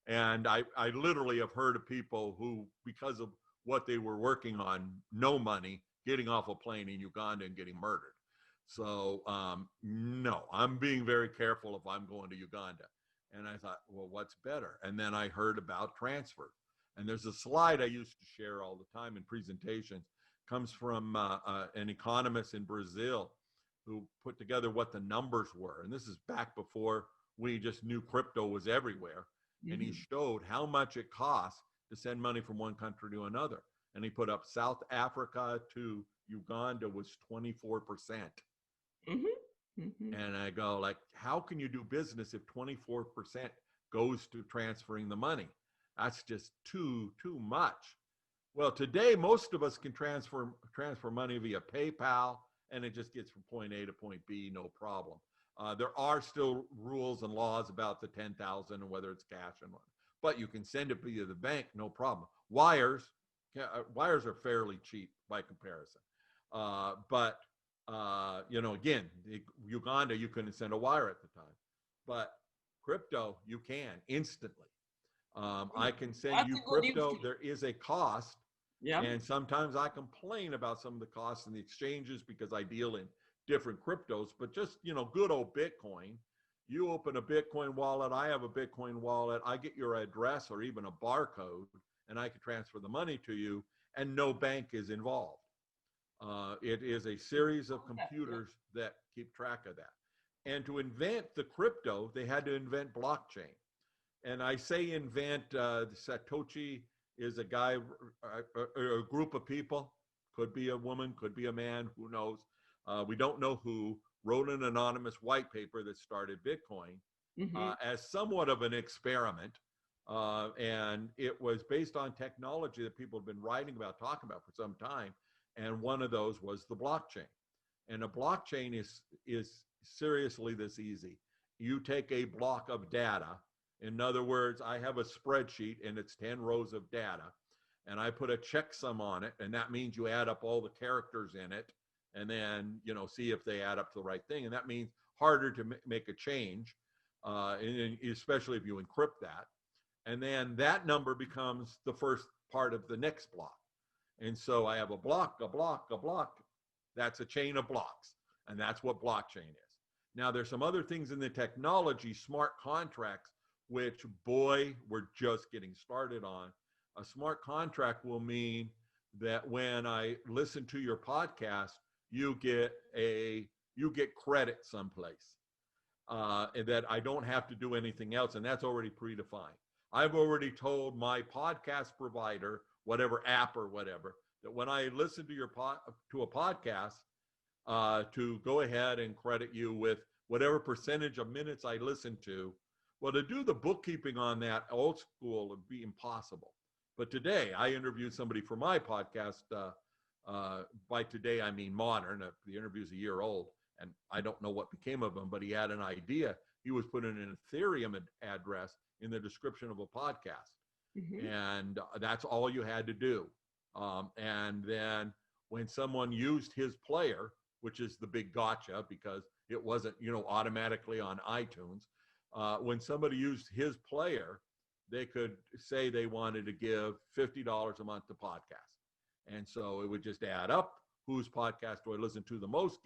And I literally have heard of people who, because of what they were working on, no money, getting off a plane in Uganda and getting murdered. So no, I'm being very careful if I'm going to Uganda. And I thought, well, what's better? And then I heard about transfer. And there's a slide I used to share all the time in presentations. Comes from an economist in Brazil who put together what the numbers were. And this is back before we just knew crypto was everywhere. And he Mm-hmm. showed how much it costs to send money from one country to another. And he put up South Africa to Uganda was 24%. Mm-hmm. Mm-hmm. And I go, like, how can you do business if 24% goes to transferring the money? That's just too much. Well, today most of us can transfer money via PayPal, and it just gets from point A to point B, no problem. There are still rules and laws about the 10,000 and whether it's cash and what, but you can send it via the bank, no problem. Wires are fairly cheap by comparison, but again, Uganda, you couldn't send a wire at the time, but crypto, you can instantly. I can send That's you a good crypto. info. There is a cost, Yeah. and sometimes I complain about some of the costs in the exchanges because I deal in different cryptos. But just, good old Bitcoin. You open a Bitcoin wallet, I have a Bitcoin wallet, I get your address or even a barcode, and I can transfer the money to you, and no bank is involved. It is a series of Yeah. computers that keep track of that. And to invent the crypto, they had to invent blockchain. And I say invent, Satoshi is a guy, a group of people, could be a woman, could be a man, who knows. We don't know who, wrote an anonymous white paper that started Bitcoin Mm-hmm. as somewhat of an experiment. And it was based on technology that people have been writing about, talking about for some time. And one of those was the blockchain. And a blockchain is seriously this easy. You take a block of data. In other words, I have a spreadsheet and it's 10 rows of data, and I put a checksum on it, and that means you add up all the characters in it and then, see if they add up to the right thing. And that means harder to make a change, and especially if you encrypt that. And then that number becomes the first part of the next block. And so I have a block, a block, a block. That's a chain of blocks. And that's what blockchain is. Now, there's some other things in the technology, smart contracts, which, boy, we're just getting started on. A smart contract will mean that when I listen to your podcast, you get credit someplace, and that I don't have to do anything else, and that's already predefined. I've already told my podcast provider, whatever app or whatever, that when I listen to a podcast, to go ahead and credit you with whatever percentage of minutes I listen to. Well, to do the bookkeeping on that old school would be impossible. But today, I interviewed somebody for my podcast. By today, I mean modern. The interview's a year old, and I don't know what became of him, but he had an idea. He was putting an Ethereum address in the description of a podcast. Mm-hmm. And that's all you had to do. And then when someone used his player, which is the big gotcha because it wasn't, automatically on iTunes, when somebody used his player, they could say they wanted to give $50 a month to podcast. And so it would just add up. Whose podcast do I listen to the most?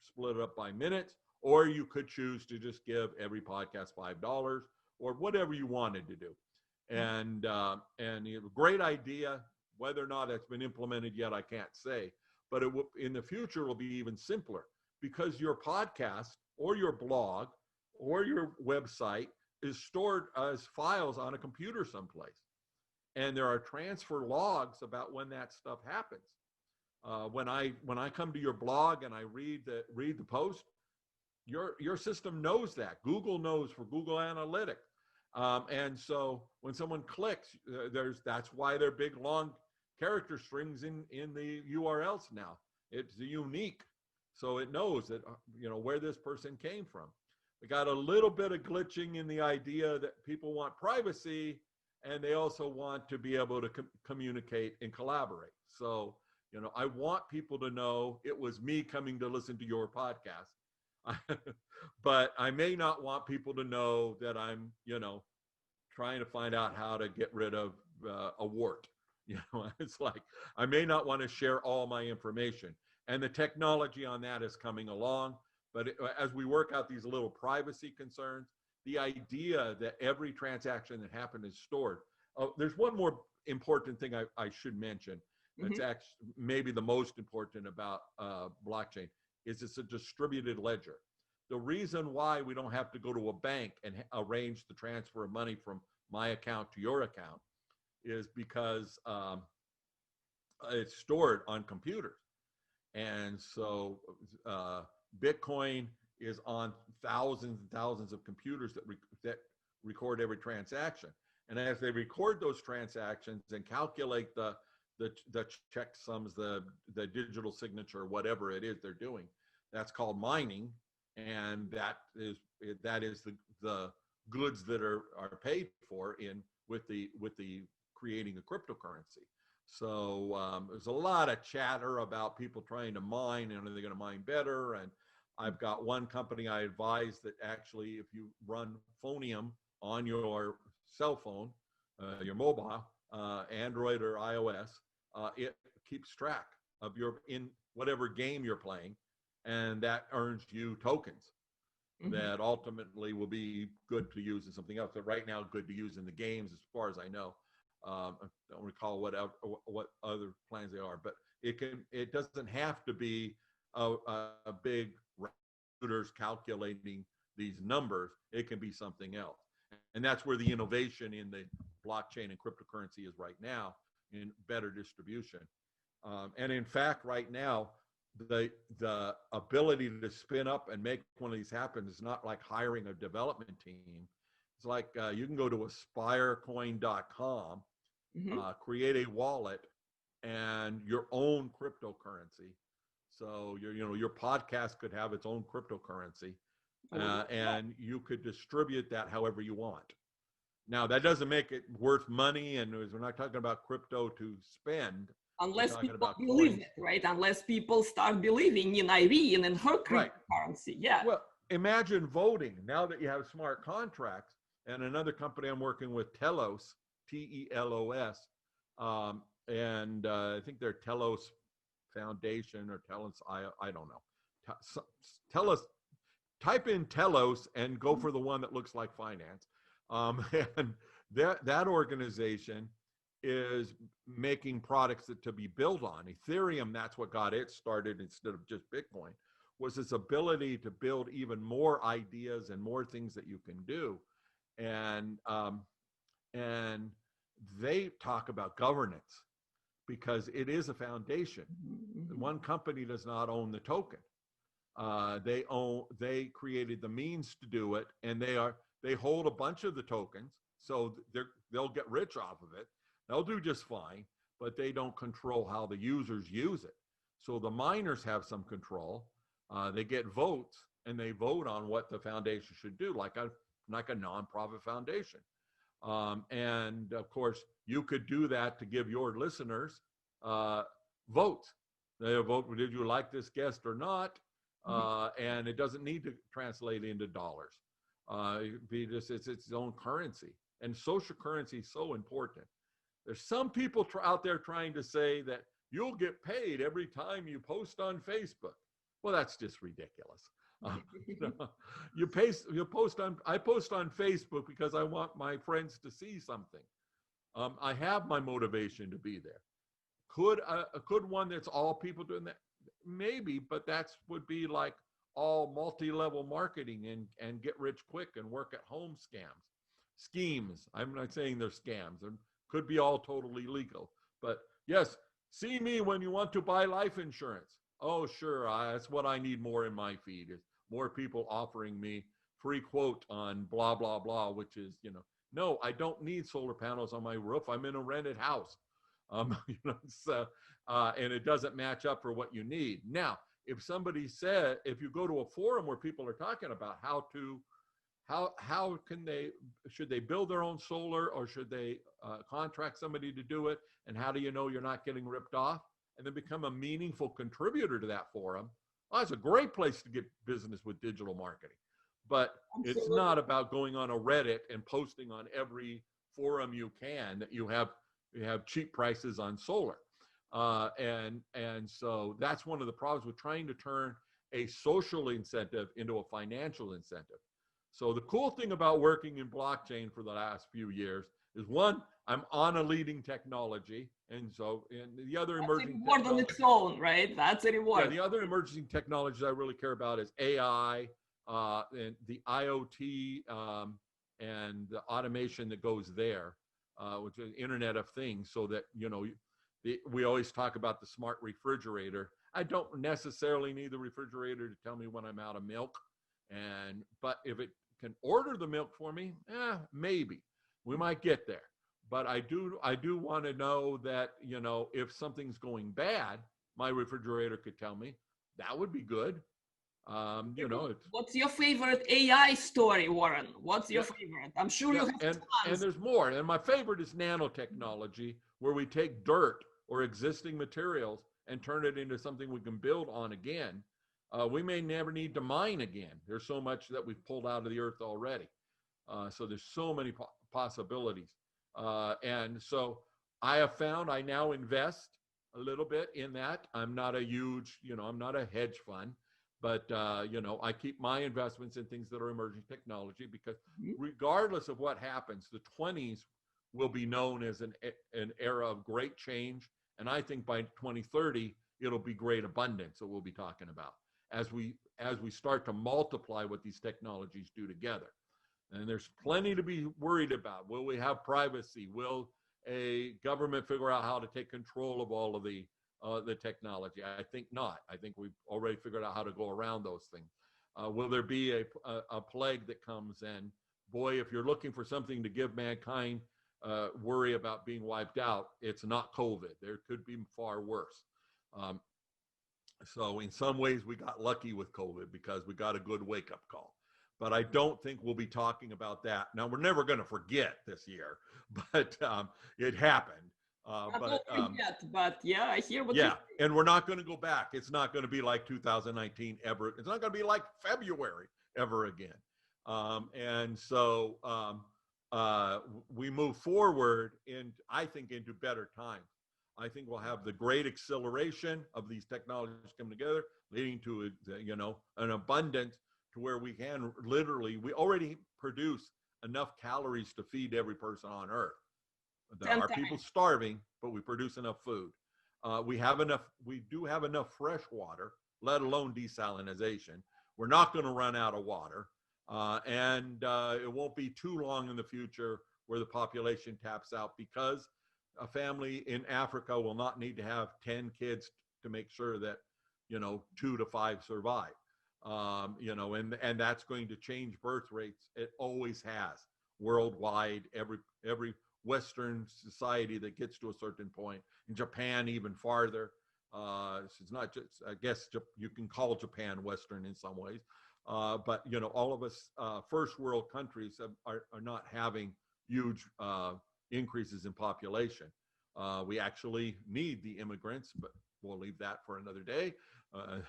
Split it up by minutes. Or you could choose to just give every podcast $5 or whatever you wanted to do. And great idea. Whether or not it's been implemented yet, I can't say. But in the future will be even simpler because your podcast or your blog or your website is stored as files on a computer someplace. And there are transfer logs about when that stuff happens. When I come to your blog and I read the post, your system knows that. Google knows for Google Analytics. And so when someone clicks, that's why they're big, long character strings in the URLs now. It's unique, so it knows that where this person came from. We got a little bit of glitching in the idea that people want privacy, and they also want to be able to communicate and collaborate. So, I want people to know it was me coming to listen to your podcast. But I may not want people to know that I'm, trying to find out how to get rid of a wart. It's like, I may not want to share all my information. And the technology on that is coming along. But as we work out these little privacy concerns, the idea that every transaction that happened is stored. Oh, there's one more important thing I should mention. That's actually maybe the most important about blockchain is it's a distributed ledger. The reason why we don't have to go to a bank and arrange the transfer of money from my account to your account is because it's stored on computers. And so Bitcoin is on thousands and thousands of computers that record every transaction. And as they record those transactions and calculate the checksums, the digital signature, whatever it is they're doing, that's called mining. And that is the goods that are paid for with the creating a cryptocurrency. So there's a lot of chatter about people trying to mine, and are they going to mine better? And I've got one company I advise that actually, if you run Phonium on your cell phone, your mobile, Android or iOS, it keeps track of in whatever game you're playing, and that earns you tokens that ultimately will be good to use in something else. But right now, good to use in the games, as far as I know. I don't recall what other plans they are, but it doesn't have to be a big computers calculating these numbers. It can be something else, and that's where the innovation in the blockchain and cryptocurrency is right now, in better distribution. And in fact, right now, the ability to spin up and make one of these happen is not like hiring a development team. It's like you can go to aspirecoin.com, create a wallet and your own cryptocurrency. So your podcast could have its own cryptocurrency, and you could distribute that however you want. Now, that doesn't make it worth money, and we're not talking about crypto to spend. Unless people believe it, right? Unless people start believing in Irene and her cryptocurrency, yeah. Well, imagine voting now that you have smart contracts. And another company I'm working with, Telos, Telos, and I think they're Telos Foundation or Telos, I don't know. Telos, type in Telos and go for the one that looks like finance. And that organization is making products to be built on. Ethereum, that's what got it started instead of just Bitcoin, was its ability to build even more ideas and more things that you can do. And they talk about governance because it is a foundation. One company does not own the token. They created the means to do it, and they hold a bunch of the tokens, so they'll get rich off of it. They'll do just fine, but they don't control how the users use it. So the miners have some control. They get votes, and they vote on what the foundation should do, like a nonprofit foundation. And of course, you could do that to give your listeners votes. They vote, did you like this guest or not? And it doesn't need to translate into dollars. It's its own currency. And social currency is so important. There's some people out there trying to say that you'll get paid every time you post on Facebook. Well, that's just ridiculous. I post on Facebook because I want my friends to see something. I have my motivation to be there. Could one that's all people doing that? Maybe, but that would be like all multi-level marketing and get rich quick and work at home schemes. I'm not saying they're scams. They could be all totally legal. But yes, see me when you want to buy life insurance. Oh, sure. That's what I need more in my feed, is more people offering me free quote on blah, blah, blah, which is, no, I don't need solar panels on my roof. I'm in a rented house. So, and it doesn't match up for what you need. Now, if somebody said, if you go to a forum where people are talking about how can they, should they build their own solar, or should they contract somebody to do it? And how do you know you're not getting ripped off? And then become a meaningful contributor to that forum. Well, it's a great place to get business with digital marketing. But it's not about going on a Reddit and posting on every forum you can that you have cheap prices on solar. And so that's one of the problems with trying to turn a social incentive into a financial incentive. So the cool thing about working in blockchain for the last few years is, one, I'm on a leading technology. And the other emerging reward on its own, right? That's a reward. Yeah, the other emerging technologies I really care about is AI, and the IoT, and the automation that goes there, which is Internet of Things. So that, we always talk about the smart refrigerator. I don't necessarily need the refrigerator to tell me when I'm out of milk, but if it can order the milk for me, maybe we might get there. But I do want to know that, if something's going bad, my refrigerator could tell me. That would be good. What's your favorite AI story, Warren? What's your favorite? I'm sure you have tons. And there's more. And my favorite is nanotechnology, where we take dirt or existing materials and turn it into something we can build on again. We may never need to mine again. There's so much that we've pulled out of the earth already. So there's so many possibilities. And so I have found I now invest a little bit in that. I'm not a huge, I'm not a hedge fund, but, I keep my investments in things that are emerging technology, because regardless of what happens, the 20s will be known as an era of great change. And I think by 2030, it'll be great abundance that we'll be talking about as we start to multiply what these technologies do together. And there's plenty to be worried about. Will we have privacy? Will a government figure out how to take control of all of the technology? I think not. I think we've already figured out how to go around those things. Will there be a plague that comes in? Boy, if you're looking for something to give mankind worry about being wiped out, it's not COVID. There could be far worse. So in some ways, we got lucky with COVID because we got a good wake-up call. But I don't think we'll be talking about that. Now, we're never going to forget this year, but it happened. But yeah, I hear what you're saying. And we're not going to go back. It's not going to be like 2019 ever. It's not going to be like February ever again. And so we move forward, I think, into better times. I think we'll have the great acceleration of these technologies coming together, leading to an abundance to where we can we already produce enough calories to feed every person on earth. There are people starving, but we produce enough food. We do have enough fresh water, let alone desalination. We're not going to run out of water. And it won't be too long in the future where the population taps out, because a family in Africa will not need to have 10 kids to make sure that, 2 to 5 survive. And that's going to change birth rates. It always has worldwide, every Western society that gets to a certain point. In Japan, even farther. It's not just, I guess you can call Japan Western in some ways. But, all of us first world countries are not having huge increases in population. We actually need the immigrants, but we'll leave that for another day.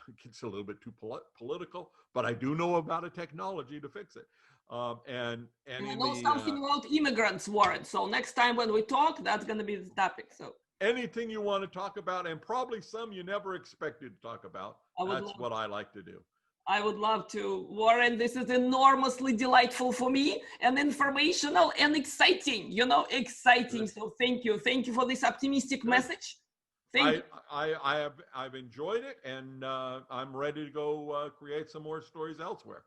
It gets a little bit too political, but I do know about a technology to fix it. And I know something about immigrants, Warren. So next time when we talk, that's going to be the topic. So anything you want to talk about, and probably some you never expected to talk about, that's what I like to do. I would love to. Warren, this is enormously delightful for me, and informational and exciting, exciting. So thank you. Thank you for this optimistic message. I've enjoyed it, and I'm ready to go create some more stories elsewhere.